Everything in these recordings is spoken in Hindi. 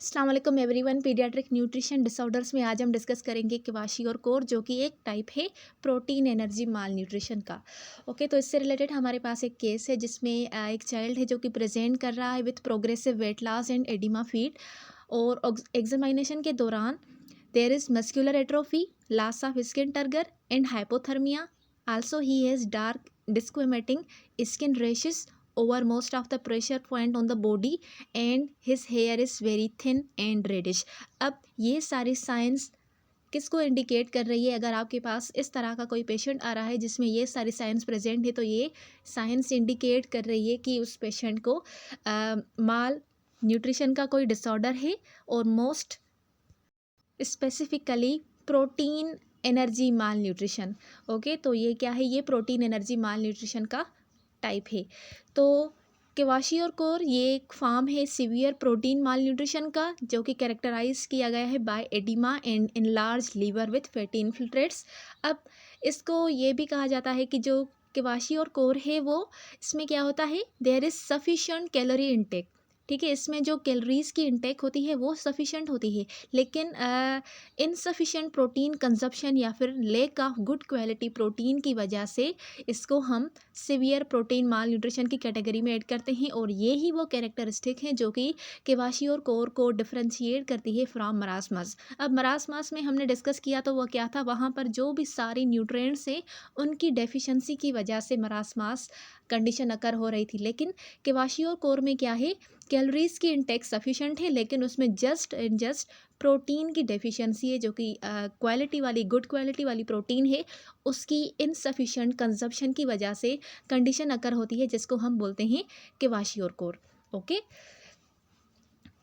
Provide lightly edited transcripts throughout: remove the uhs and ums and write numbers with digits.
अस्सलाम वालेकुम एवरीवन। पीडियाट्रिक न्यूट्रिशन डिसऑर्डर्स में आज हम डिस्कस करेंगे क्वाशियोर जो कि एक टाइप है प्रोटीन एनर्जी माल न्यूट्रिशन का। ओके, तो इससे रिलेटेड हमारे पास एक केस है जिसमें एक चाइल्ड है जो कि प्रेजेंट कर रहा है with progressive weight loss and oedema feet. और एग्जामिनेशन के दौरान there is muscular atrophy, loss of skin turgor and hypothermia. Also he has dark discriminating skin rashes over most of the pressure point on the body and his hair is very thin and reddish। अब ये सारी साइंस किसको इंडिकेट कर रही है? अगर आपके पास इस तरह का कोई पेशेंट आ रहा है जिसमें ये सारी साइंस प्रेजेंट है तो ये साइंस इंडिकेट कर रही है कि उस पेशेंट को माल न्यूट्रिशन का कोई डिसऑर्डर है और मोस्ट स्पेसिफिकली प्रोटीन एनर्जी माल न्यूट्रिशन। ओके, तो ये क्या है? ये प्रोटीन एनर्जी माल न्यूट्रिशन का टाइप है। तो क्वाशियोर ये एक फॉर्म है सीवियर प्रोटीन माल न्यूट्रिशन का जो कि कैरेक्टराइज किया गया है by oedema and enlarge liver with fatty infiltrates. अब इसको ये भी कहा जाता है कि जो क्वाशियोर है वो इसमें क्या होता है, there is sufficient calorie intake. ठीक है, इसमें जो कैलोरीज की इनटेक होती है वो सफिशेंट होती है, लेकिन इनसफिशेंट प्रोटीन कंजप्शन या फिर lake of good quality protein की वजह से इसको हम सीवियर प्रोटीन माल न्यूट्रिशन की कैटेगरी में ऐड करते हैं। और ये ही वो कैरेक्टरिस्टिक हैं जो कि क्वाशियोर को डिफरेंशिएट करती है फ्रॉम मरासमस। अब मरासमस में हमने डिस्कस किया तो वो क्या था, वहाँ पर जो भी सारी न्यूट्रिएंट्स हैं उनकी डेफिशिएंसी की वजह से मरासमस कंडीशन अकर हो रही थी। लेकिन क्वाशियोर में क्या है, कैलोरीज की इनटेक सफिशेंट है लेकिन उसमें जस्ट एंड जस्ट प्रोटीन की डेफिशिएंसी है जो कि क्वालिटी वाली गुड क्वालिटी वाली प्रोटीन है, उसकी इनसफिशेंट कंजप्शन की वजह से कंडीशन अकर होती है जिसको हम बोलते हैं क्वाशियोर। ओके,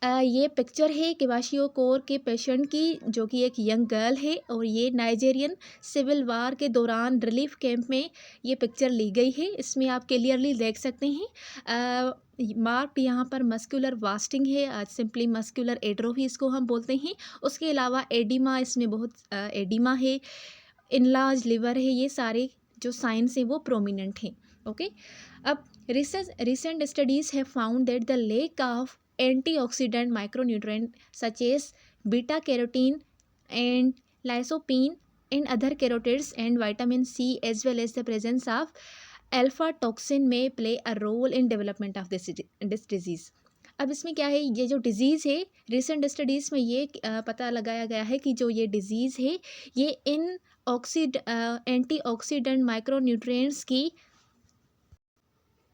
ये पिक्चर है क्वाशियोर के पेशेंट की जो कि एक यंग गर्ल है और ये नाइजेरियन सिविल वार के दौरान रिलीफ कैंप में ये पिक्चर ली गई है। इसमें आप क्लियरली देख सकते हैं मार्क्ड यहाँ पर मस्कुलर वास्टिंग है, सिंपली मस्कुलर एट्रोफी इसको हम बोलते हैं। उसके अलावा एडिमा, इसमें बहुत एडिमा है, इनलार्ज लिवर है, ये सारे जो साइंस हैं वो प्रोमिनेंट हैं। ओके, अब recent studies have found that the lack of antioxidant micronutrient such as beta carotene and lycopene and other carotides and vitamin C as well as the presence of alpha toxin may play a role in development of this disease। अब इसमें क्या है, ये जो डिज़ीज़ है रिसेंट स्टडीज़ में ये पता लगाया गया है कि जो ये डिज़ीज़ है ये इन एंटीऑक्सीडेंट माइक्रोन्यूट्रिएंट्स की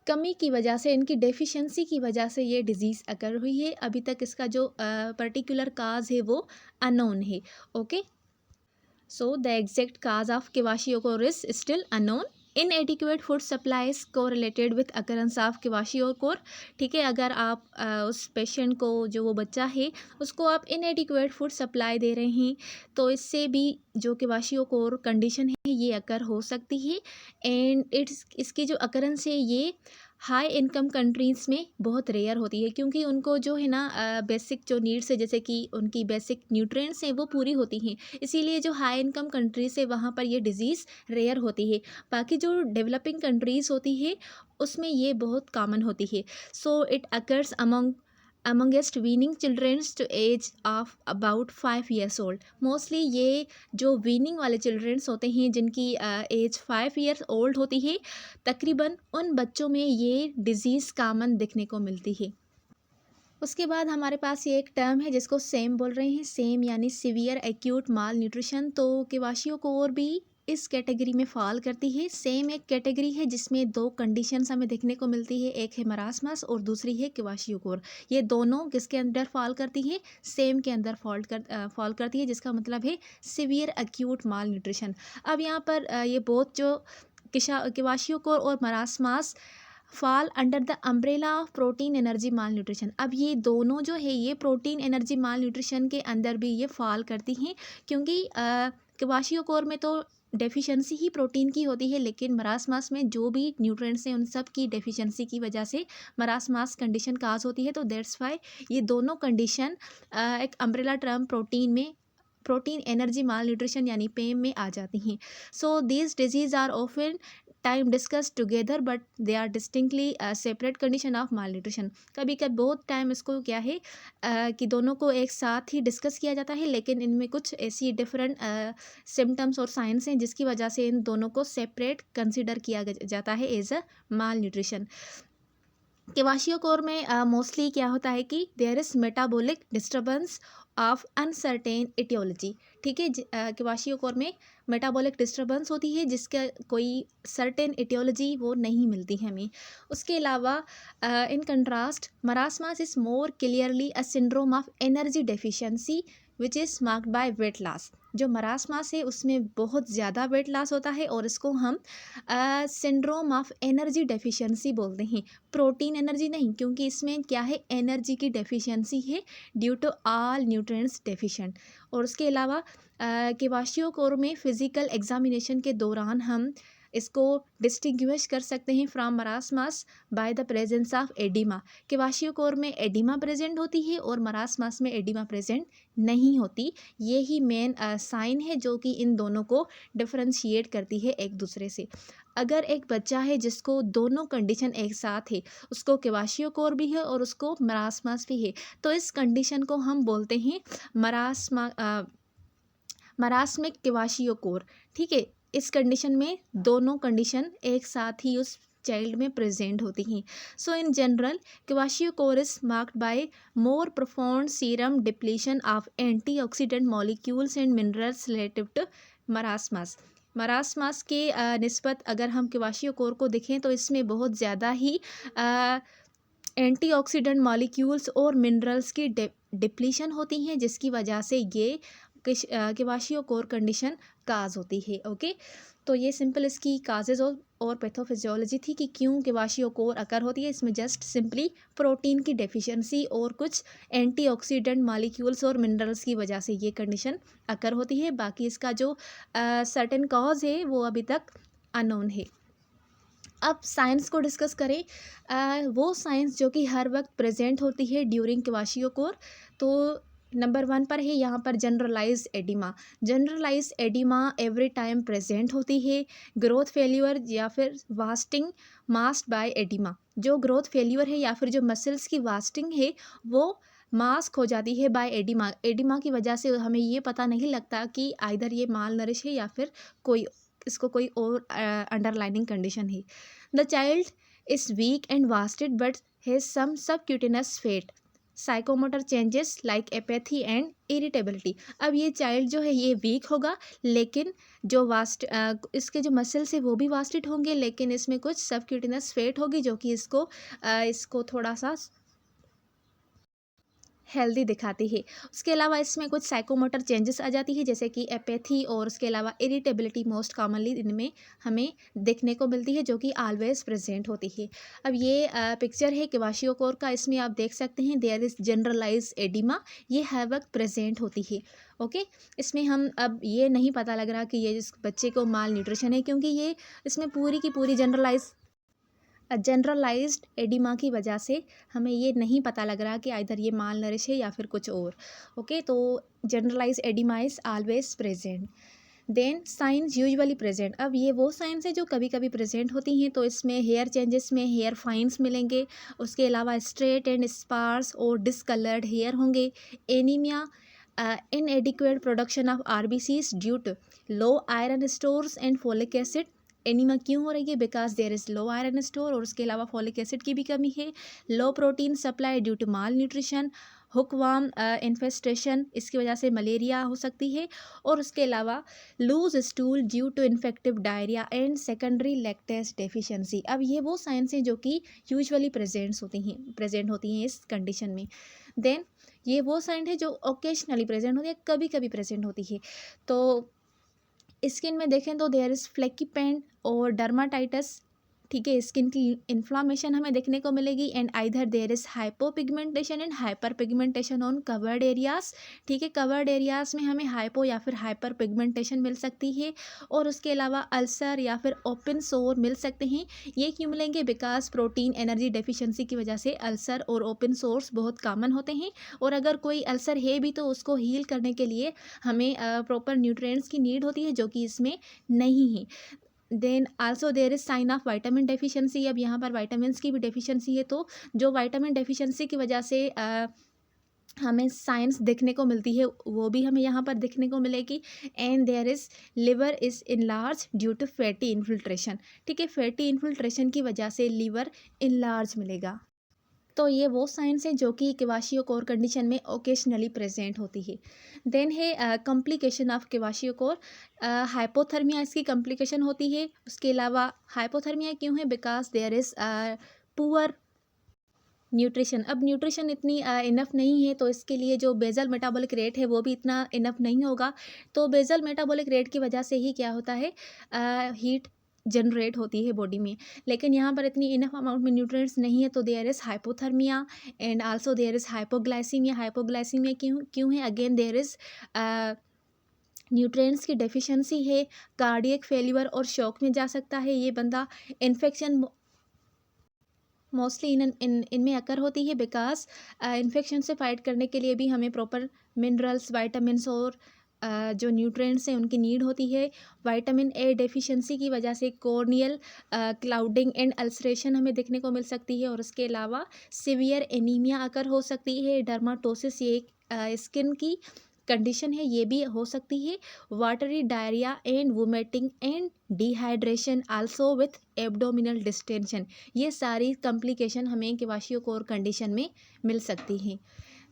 कमी की वजह से, इनकी डेफिशिएंसी की वजह से ये डिज़ीज़ अकर हुई है। अभी तक इसका जो पर्टिकुलर काज है वो अननोन है। Okay, so the exact cause of kwashiorkor is still unknown. Inadequate food supplies को related with occurrence of kwashiorkor. ठीक है, अगर आप उस पेशेंट को, जो वो बच्चा है उसको आप इनएडिक्वेट फूड सप्लाई दे रहे हैं तो इससे भी जो क्वाशियोर कंडीशन है ये अकर हो सकती है। एंड इसकी जो अकरेंस है ये हाई इनकम कंट्रीज़ में बहुत रेयर होती है क्योंकि उनको जो है ना बेसिक जो नीड्स है जैसे कि उनकी बेसिक न्यूट्रिएंट्स हैं वो पूरी होती हैं, इसीलिए जो हाई इनकम कंट्रीज़ है वहाँ पर ये डिज़ीज़ रेयर होती है। बाकी जो डेवलपिंग कंट्रीज़ होती है उसमें ये बहुत कॉमन होती है। So it occurs amongst weaning children to age of about 5 years old। Mostly ये जो वीनिंग वाले चिल्ड्रंस होते हैं जिनकी एज 5 ईयर्स ओल्ड होती है, तकरीबन उन बच्चों में ये डिज़ीज़ कॉमन दिखने को मिलती है। उसके बाद हमारे पास ये एक टर्म है जिसको सेम बोल रहे हैं, सेम यानी सीवियर एक्यूट माल न्यूट्रिशन। तो क्वाशियोर भी इस कैटेगरी में फॉल करती है। सेम एक कैटेगरी है जिसमें दो कंडीशंस हमें देखने को मिलती है, एक है मरासमस और दूसरी है क्वाशियोर। ये दोनों किसके अंदर फॉल करती है? सेम के अंदर फॉल करती है, जिसका मतलब है सीवियर एक्यूट माल न्यूट्रिशन। अब यहाँ पर ये बहुत जो क्वाशियोर और marasmus fall under the umbrella of protein energy mall nutrition. अब ये दोनों जो है ये प्रोटीन एनर्जी माल न्यूट्रिशन के अंदर भी ये फॉल करती हैं क्योंकि क्वाशियोर में तो डेफिशिएंसी ही प्रोटीन की होती है, लेकिन मरासमस में जो भी न्यूट्रिएंट्स हैं उन सब की डेफिशिएंसी की वजह से मरासमस कंडीशन काज होती है। तो दैट्स वाई ये दोनों कंडीशन एक umbrella term protein energy malnutrition यानी पेम में आ जाती हैं। So these diseases are often time discussed together but they are distinctly separate condition of malnutrition. कभी कभी बहुत टाइम इसको क्या है कि दोनों को एक साथ ही डिस्कस किया जाता है, लेकिन इनमें कुछ ऐसी डिफरेंट सिम्टम्स और साइंस हैं जिसकी वजह से इन दोनों को सेपरेट कंसिडर किया जाता है एज अ माल न्यूट्रिशन। क्वाशियोकोर में मोस्टली क्या होता है कि there is metabolic disturbance of uncertain aetiology. ठीक है, क्वाशियोकोर में मेटाबॉलिक डिस्टर्बेंस होती है जिसका कोई सर्टेन इटियोलॉजी वो नहीं मिलती है हमें। उसके अलावा in contrast marasmus is more clearly a syndrome of energy deficiency which is marked by weight loss. जो मरासमस है उसमें बहुत ज़्यादा वेट लॉस होता है और इसको हम सिंड्रोम ऑफ एनर्जी डेफिशिएंसी बोलते हैं। प्रोटीन एनर्जी नहीं, क्योंकि इसमें क्या है, एनर्जी की डेफिशिएंसी है due to all nutrients deficient. और उसके अलावा क्वाशियोकोर में फिजिकल एग्जामिनेशन के दौरान हम इसको डिस्टिंग्विश कर सकते हैं from marasmus by the presence of oedema. Kwashiorkor में एडिमा प्रेजेंट होती है और मरासमस में एडिमा प्रेजेंट नहीं होती। ये ही मेन साइन है जो कि इन दोनों को डिफरेंशिएट करती है एक दूसरे से। अगर एक बच्चा है जिसको दोनों कंडीशन एक साथ है, उसको क्वाशियोकोर भी है और उसको मरासमस भी है, तो इस कंडीशन को हम बोलते हैं मरासमिक क्वाशियोकोर। ठीक है, इस कंडीशन में दोनों कंडीशन एक साथ ही उस चाइल्ड में प्रेजेंट होती हैं। So in general kwashiorkor is marked by more profound serum depletion of antioxidant molecules and minerals relative to marasmus. Marasmus के निस्बत अगर हम क्वाशियोकोर को देखें तो इसमें बहुत ज़्यादा ही एंटीऑक्सीडेंट मॉलिक्यूल्स और मिनरल्स की डिप्लीशन होती हैं, जिसकी वजह से ये क्वाशियोकोर कंडीशन काज होती है। ओके, तो ये सिंपल इसकी काजेज और पैथोफिजियोलॉजी थी कि क्यों क्वाशियोकोर अकर होती है। इसमें जस्ट सिंपली प्रोटीन की डेफिशिएंसी और कुछ एंटीऑक्सीडेंट मॉलिक्यूल्स और मिनरल्स की वजह से ये कंडीशन अकर होती है। बाकी इसका जो सर्टेन कॉज है वो अभी तक अननोन है। अब साइंस को डिस्कस करें, वो साइंस जो कि हर वक्त प्रेजेंट होती है ड्यूरिंग क्वाशियोकोर। तो नंबर 1 पर है यहाँ पर generalize oedema. Generalize oedema every time present होती है। ग्रोथ फेल्यूर या फिर वास्टिंग मास्क्ड बाय एडिमा। जो ग्रोथ फेल्यूर है या फिर जो मसल्स की वास्टिंग है वो मास्क हो जाती है बाय एडिमा। एडिमा की वजह से हमें ये पता नहीं लगता कि आइदर ये माल नरिश है या फिर इसको कोई और अंडरलाइनिंग कंडीशन है। The child is weak and wasted but has some subcutaneous fat psychomotor changes like apathy and irritability. अब ये चाइल्ड जो है ये वीक होगा, लेकिन जो इसके जो मसल्स है वो भी वास्टेड होंगे, लेकिन इसमें कुछ सबक्यूटेनस फैट होगी जो कि इसको थोड़ा सा हेल्दी दिखाती है। उसके अलावा इसमें कुछ साइकोमोटर चेंजेस आ जाती है, जैसे कि एपैथी और उसके अलावा इरिटेबिलिटी मोस्ट कॉमनली इनमें हमें देखने को मिलती है, जो कि ऑलवेज प्रेजेंट होती है। अब ये पिक्चर है क्वाशियोकोर का। इसमें आप देख सकते हैं देयर इज जनरलाइज एडिमा, ये हर वक्त प्रेजेंट होती है। ओके, इसमें हम अब ये नहीं पता लग रहा कि ये जिस बच्चे को माल न्यूट्रिशन है, क्योंकि ये इसमें पूरी की पूरी जनरलाइज्ड एडिमा की वजह से हमें ये नहीं पता लग रहा कि आइदर ये माल नरिश है या फिर कुछ और। ओके, तो generalize oedema is always present. Then signs usually present. अब ये वो साइंस है जो कभी कभी प्रेजेंट होती हैं। तो इसमें हेयर चेंजेस में हेयर फाइन्स मिलेंगे। उसके अलावा स्ट्रेट एंड स्पार्स और डिसकलर्ड हेयर होंगे। Anaemia, inadequate production of RBCs due to low iron stores and folic acid. Anaemia क्यों हो रही है? Because there is low iron store, और उसके अलावा फॉलिक एसिड की भी कमी है। Low protein supply due to malnutrition. Hookworm infestation, इसकी वजह से मलेरिया हो सकती है। और उसके अलावा loose stool due to infective diarrhoea and secondary lactase deficiency. अब ये वो साइंस हैं जो कि यूजुअली प्रेजेंट होती हैं इस कंडीशन में। देन ये वो साइन है जो ओकेशनली प्रेजेंट होती है, कभी कभी प्रेजेंट होती है। तो स्किन में देखें तो देयर इज़ फ्लेकी पेन और डर्माटाइटस। ठीक है, स्किन की इन्फ्लामेशन हमें देखने को मिलेगी। And either there is hypopigmentation and hyperpigmentation on covered areas. ठीक है, कवर्ड एरियाज में हमें हाइपो या फिर हाइपर पिगमेंटेशन मिल सकती है। और उसके अलावा अल्सर या फिर ओपन सोर मिल सकते हैं। ये क्यों मिलेंगे? बिकॉज प्रोटीन एनर्जी डेफिशिएंसी की वजह से अल्सर और ओपन सोर्स बहुत कॉमन होते हैं। और अगर कोई अल्सर है भी तो उसको हील करने के लिए हमें प्रॉपर न्यूट्रिएंट्स की नीड होती है, जो कि इसमें नहीं है। Then also there is sign of vitamin deficiency. अब यहाँ पर विटामिन्स की भी डेफिशिएंसी है, तो जो विटामिन डेफिशिएंसी की वजह से हमें साइंस देखने को मिलती है वो भी हमें यहाँ पर देखने को मिलेगी। And there is liver is enlarge due to fatty infiltration. ठीक है, फैटी इन्फिल्ट्रेशन की वजह से लिवर इनलार्ज मिलेगा। तो ये वो साइंस है जो कि क्वाशियोकोर कंडीशन में ओकेशनली प्रेजेंट होती है। देन है कॉम्प्लिकेशन ऑफ क्वाशियोकोर। हाइपोथर्मिया इसकी कॉम्प्लिकेशन होती है। उसके अलावा हाइपोथर्मिया क्यों है? Because there is poor nutrition. अब न्यूट्रिशन इतनी इनफ नहीं है, तो इसके लिए जो बेसल मेटाबॉलिक रेट है वो भी इतना इनफ नहीं होगा। तो बेसल मेटाबॉलिक रेट की वजह से ही क्या होता है, हीट जनरेट होती है बॉडी में। लेकिन यहाँ पर इतनी इनफ अमाउंट में न्यूट्रिएंट्स नहीं है, तो there is hypothermia and also there is hypoglycaemia. Hypoglycaemia क्यों क्यों है? अगेन देयर इज़ न्यूट्रिएंट्स की डेफिशिएंसी है। कार्डियक फेल्यूर और शॉक में जा सकता है ये बंदा। इन्फेक्शन मोस्टली इनमें अकर होती है, बिकॉज इन्फेक्शन से फाइट करने के लिए भी हमें प्रॉपर मिनरल्स, वाइटामिन और जो न्यूट्रिएंट्स हैं उनकी नीड होती है। विटामिन ए डेफिशिएंसी की वजह से कॉर्नियल क्लाउडिंग एंड अल्सरेशन हमें देखने को मिल सकती है। और उसके अलावा सीवियर एनीमिया अकर हो सकती है। डर्माटोसिस ये स्किन की कंडीशन है, ये भी हो सकती है। Watery diarrhoea and vomiting and dehydration also with abdominal distension, ये सारी कॉम्प्लिकेशन हमें क्वाशियोकोर कंडीशन में मिल सकती हैं।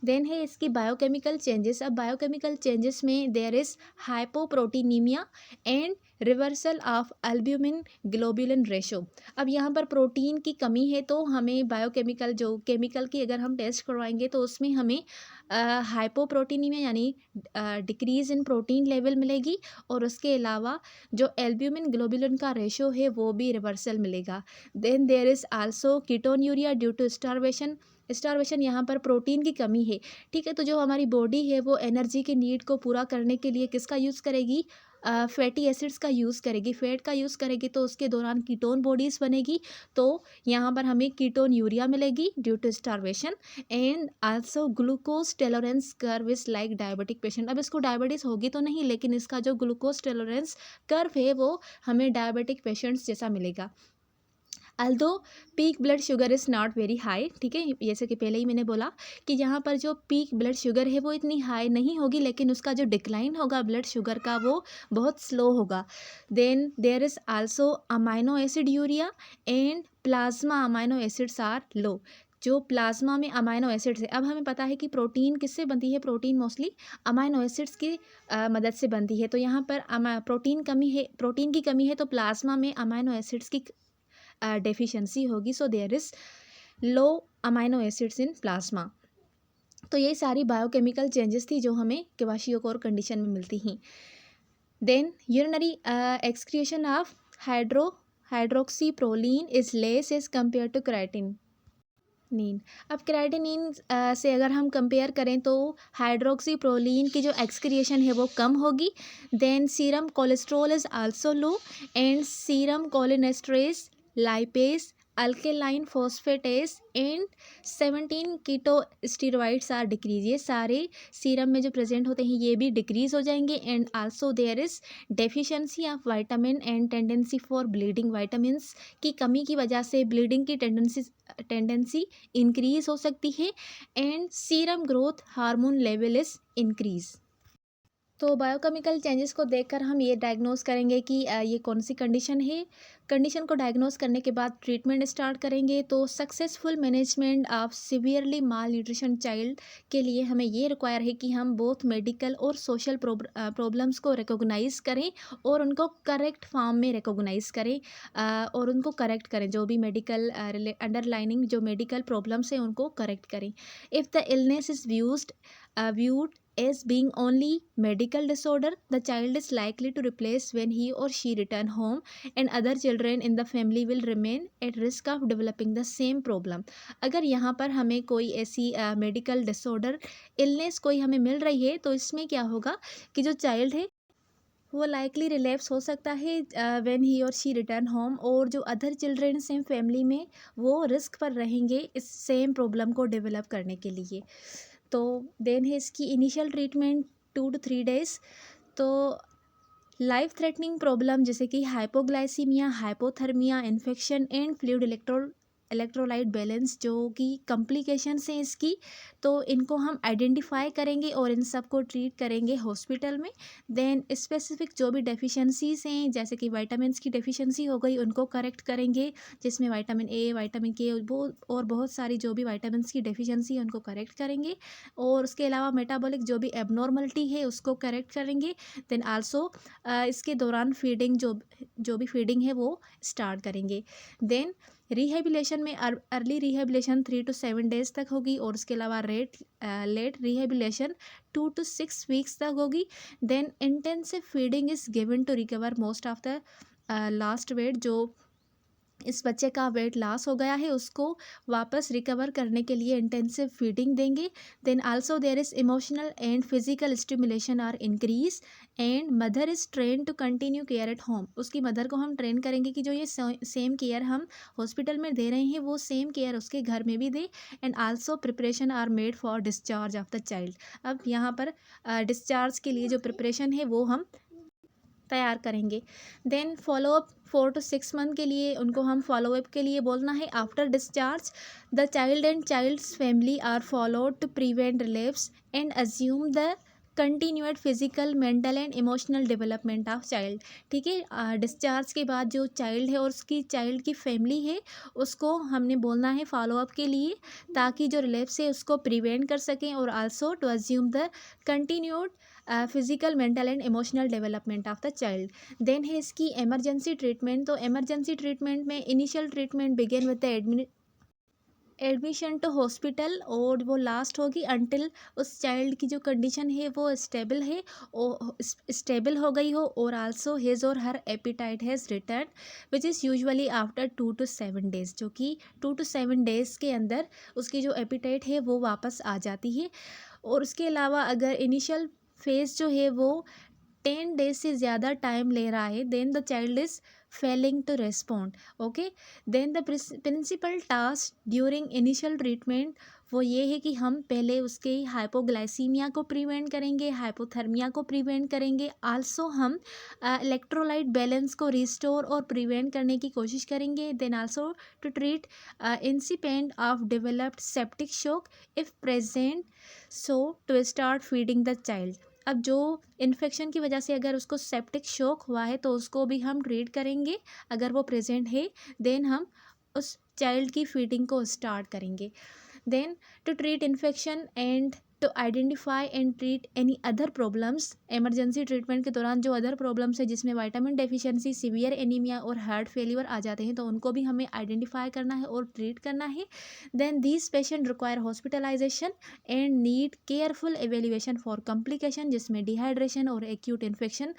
देन है इसकी बायोकेमिकल चेंजेस। अब बायोकेमिकल चेंजेस में there is hypoproteinemia and reversal of albumin globulin ratio. अब यहाँ पर प्रोटीन की कमी है, तो हमें बायोकेमिकल जो केमिकल की अगर हम टेस्ट करवाएंगे तो उसमें हमें हाइपोप्रोटीनीमिया यानी डिक्रीज़ इन प्रोटीन लेवल मिलेगी। और उसके अलावा जो एल्ब्यूमिन ग्लोबुलिन का रेशो है वो भी रिवर्सल मिलेगा। Then there is also ketonuria due to starvation. Starvation यहाँ पर प्रोटीन की कमी है। ठीक है, तो जो हमारी बॉडी है वो एनर्जी की नीड को पूरा करने के लिए किसका यूज़ करेगी? फैटी एसिड्स का यूज़ करेगी, फैट का यूज़ करेगी। तो उसके दौरान कीटोन बॉडीज़ बनेगी, तो यहाँ पर हमें कीटोन यूरिया मिलेगी due to starvation. And also glucose tolerance curve is like diabetic patient. अब इसको डायबिटीज़ होगी तो नहीं, लेकिन इसका जो ग्लूकोज टॉलरेंस कर्व है वो हमें डायबिटिक पेशेंट्स जैसा मिलेगा। Although peak blood sugar is not very high. ठीक है, जैसे कि पहले ही मैंने बोला कि यहाँ पर जो पीक ब्लड शुगर है वो इतनी हाई नहीं होगी, लेकिन उसका जो डिक्लाइन होगा ब्लड शुगर का वो बहुत स्लो होगा। Then there is also amino acid urea and plasma amino acids are low. जो प्लाज्मा में अमाइनो एसिड्स है, अब हमें पता है कि प्रोटीन किससे बनती है? प्रोटीन मोस्टली अमाइनो एसिड्स की मदद से बनती है। तो यहाँ पर प्रोटीन की कमी है, तो प्लाज्मा में अमाइनो एसिड्स की डेफिशिएंसी होगी। So there is low amino acids in plasma. तो ये सारी बायोकेमिकल चेंजेस थी जो हमें क्वाशियोकोर कंडीशन में मिलती हैं। Then urinary excretion of hydroxyproline is less as compare to creatinine. अब क्राइटिनिन से अगर हम कंपेयर करें तो हाइड्रोक्सीप्रोलीन की जो एक्सक्रिएशन है वो कम होगी। देन serum cholesterol is also low and serum cholinesterase lipase alkaline phosphatase and 17 ketosteroids are decrease. ये सारे सीरम में जो प्रेजेंट होते हैं ये भी डिक्रीज हो जाएंगे। And also there is deficiency of vitamin and tendency for bleeding. Vitamins की कमी की वजह से ब्लीडिंग की टेंडेंसी इंक्रीज हो सकती है। And serum growth hormone level is increase. तो बायोकेमिकल चेंजेस को देखकर हम ये डायग्नोस करेंगे कि ये कौन सी कंडीशन है। कंडीशन को डायग्नोस करने के बाद ट्रीटमेंट स्टार्ट करेंगे। तो successful management of severely mall nutrition child के लिए हमें ये रिक्वायर है कि हम बोथ मेडिकल और सोशल प्रॉब्लम्स को रिकॉग्नाइज़ करें और उनको करेक्ट फॉर्म में रिकॉग्नाइज़ करें और उनको करेक्ट करें। जो भी मेडिकल अंडरलाइनिंग जो मेडिकल प्रॉब्लम्स हैं उनको करेक्ट करें। If the illness is viewed as being only medical disorder, the child is likely to replace when he or she return home, and other children in the family will remain at risk of developing the same problem. अगर यहाँ पर हमें कोई ऐसी मेडिकल डिसऑर्डर इलनेस कोई हमें मिल रही है तो इसमें क्या होगा कि जो चाइल्ड है वो लाइकली रिलैप्स हो सकता है व्हेन ही और शी रिटर्न होम, और जो अदर चिल्ड्रेन सेम फैमिली में वो रिस्क पर रहेंगे इस सेम प्रॉब्लम को डेवलप करने के लिए। तो देन है इसकी इनिशियल ट्रीटमेंट 2 to 3 days। तो लाइफ थ्रेटनिंग प्रॉब्लम जैसे कि hypoglycaemia, hypothermia, infection and fluid electrolyte balance जो कि कॉम्प्लिकेशंस हैं इसकी, तो इनको हम आइडेंटिफाई करेंगे और इन सब को ट्रीट करेंगे हॉस्पिटल में। देन स्पेसिफिक जो भी डेफिशिएंसीज हैं जैसे कि विटामिन्स की डेफिशिएंसी हो गई उनको करेक्ट करेंगे, जिसमें विटामिन ए, विटामिन के वो और बहुत सारी जो भी विटामिन्स की डेफिशिएंसी है उनको करेक्ट करेंगे। और उसके अलावा मेटाबॉलिक जो भी एबनॉर्मलिटी है उसको करेक्ट करेंगे। देन आल्सो इसके दौरान फीडिंग जो भी फीडिंग है वो स्टार्ट करेंगे। देन रिहेबिलेशन में अर्ली रिहेबिलेशन 3 to 7 days तक होगी और उसके अलावा लेट रिहेबिलेशन 2 to 6 weeks तक होगी। Then intensive feeding is given to recover most of the last weight, जो इस बच्चे का वेट लॉस हो गया है उसको वापस रिकवर करने के लिए इंटेंसिव फीडिंग देंगे। Then also there is emotional and physical stimulation are increase and mother is train to continue care at home. उसकी मदर को हम ट्रेन करेंगे कि जो ये सेम केयर हम हॉस्पिटल में दे रहे हैं वो सेम केयर उसके घर में भी दे। And also preparation are made for discharge of the child. अब यहाँ पर डिस्चार्ज के लिए जो प्रिपरेशन है वो हम तैयार करेंगे। देन फॉलोअप 4 to 6 मंथ के लिए उनको हम फॉलोअप के लिए बोलना है। After discharge the child and child's family are followed to prevent relapse and assume the continued physical, mental and emotional development of child. ठीक है, डिस्चार्ज के बाद जो चाइल्ड है और उसकी चाइल्ड की फैमिली है उसको हमने बोलना है फॉलोअप के लिए, ताकि जो रिलेप्स है उसको प्रिवेंट कर सकें और also to assume the continued physical, mental and emotional development of the child. Then है इसकी एमरजेंसी ट्रीटमेंट। तो एमरजेंसी ट्रीटमेंट में initial treatment begin with the admission to hospital और वो लास्ट होगी अंटिल उस चाइल्ड की जो कंडीशन है वो स्टेबल हो गई हो और also his or her appetite has return which is usually after 2 to 7 days, जो कि 2 to 7 days के अंदर उसकी जो एपिटाइट है वो वापस आ जाती है। और उसके अलावा अगर इनिशियल फेज़ जो है वो 10 days से ज़्यादा टाइम ले रहा है then the child is failing to respond. Okay, then the principal task during initial treatment वो ये है कि हम पहले उसके हाइपोग्लाइसीमिया को प्रिवेंट करेंगे, हाइपोथर्मिया को प्रिवेंट करेंगे, आल्सो हम इलेक्ट्रोलाइट बैलेंस को रिस्टोर और प्रिवेंट करने की कोशिश करेंगे। Then also to treat incipient of developed septic shock if present, so to start feeding the child. अब जो इन्फेक्शन की वजह से अगर उसको सेप्टिक शॉक हुआ है तो उसको भी हम ट्रीट करेंगे, अगर वो प्रेजेंट है देन हम उस चाइल्ड की फीडिंग को स्टार्ट करेंगे। Then to treat infection and to identify and treat any other problems. Emergency treatment के दौरान जो अदर प्रॉब्लम्स है जिसमें विटामिन डेफिशिएंसी, सीवियर एनीमिया और हार्ट फेलियर आ जाते हैं तो उनको भी हमें आइडेंटिफाई करना है और ट्रीट करना है। Then these patient require hospitalisation and need careful evaluation for complication, जिसमें डिहाइड्रेशन और एक्यूट इन्फेक्शन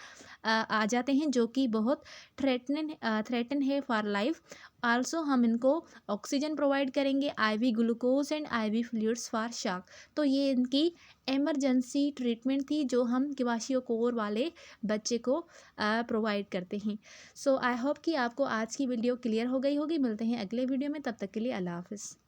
आ जाते हैं जो कि बहुत थ्रेटन है फॉर लाइफ। आल्सो हम इनको ऑक्सीजन प्रोवाइड करेंगे, IV glucose and IV fluids for shock. तो ये इनकी एमरजेंसी ट्रीटमेंट थी जो हम क्वाशियोकोर वाले बच्चे को प्रोवाइड करते हैं। सो आई होप कि आपको आज की वीडियो क्लियर हो गई होगी। मिलते हैं अगले वीडियो में, तब तक के लिए अल्लाह हाफिज़।